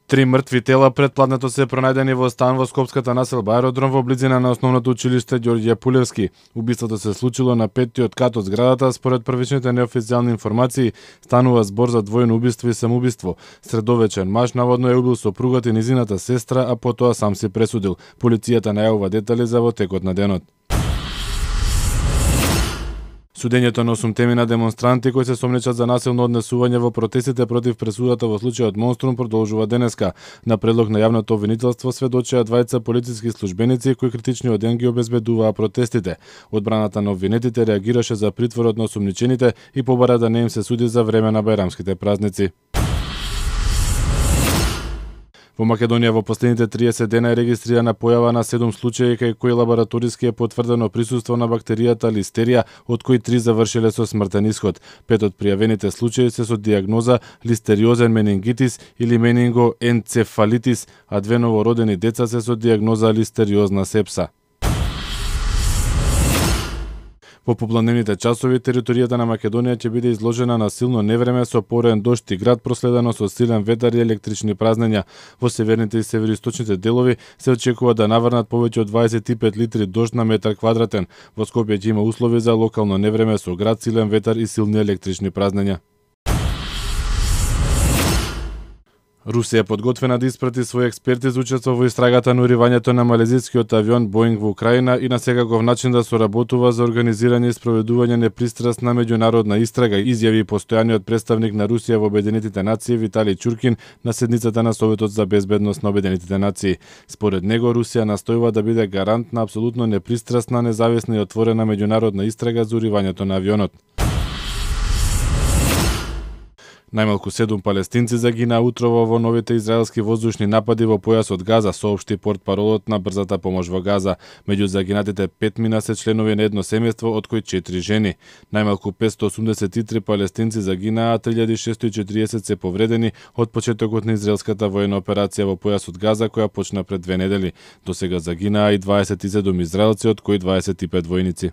3 мртви тела претпладнето се пронајдени во стан во скопската населба Аеродром во близина на основното училиште Ѓорѓе Пулевски. Убиството се случило на 5-тиот кат од зградата. Според првичните неофицијални информации, станува збор за двојно убиство и самоубиство. Средовечен маж наводно е убил сопругата и низината сестра, а потоа сам се пресудил. Полицијата најавува детали за во текот на денот. Судењето на 8 теми на демонстранти кои се сомнечат за насилно однесување во протестите против пресудата во случајот Монструм продолжува денеска. На предлог на јавното обвинителство сведочеа двајца полициски службеници кои критичниот ден ги обезбедуваа протестите. Одбраната на обвинетите реагираше за притворот на осумничените и побара да не им се суди за време на бајрамските празници. Во Македонија во последните 30 дена е регистрирана појава на 7 случаи кај кои лабораториски е потврдено присуство на бактеријата листерија, од кои 3 завршиле со смртен исход. 5 од пријавените случаи се со дијагноза листериозен менингитис или менингоенцефалитис, а 2 новородени деца се со дијагноза листериозна сепса. Во попладневните часови, територијата на Македонија ќе биде изложена на силно невреме со пореен дожд и град проследено со силен ветар и електрични празнења. Во северните и североисточните делови се очекува да наврнат повеќе од 25 литри дожд на метар квадратен. Во Скопје ќе има услови за локално невреме со град, силен ветар и силни електрични празнења. Русија подготвена да испрати своји експерти за учество во истрагата на уривањето на малезискиот авион Боинг во Украина и на секаков начин да соработува за организирање и спроведување непристрасна меѓународна истрага, изјави постојаниот представник на Русија во Обединетите нации Виталий Чуркин на седницата на Советот за безбедност на Обединетите нации. Според него, Русија настојува да биде гарант на апсолутно непристрасна, независна и отворена меѓународна истрага за уривањето на авионот. Најмалку 7 палестинци загинаа утрово во новите израелски воздушни напади во појасот Газа, соопшти портпаролот на брзата помош во Газа. Меѓу загинатите 5 мина се членови на едно семејство, од кои 4 жени. Најмалку 583 палестинци загинаа, а 3640 се повредени од почетокот на израелската воена операција во појасот Газа, која почна пред 2 недели. До сега загинаа и 27 израелци, од кои 25 војници.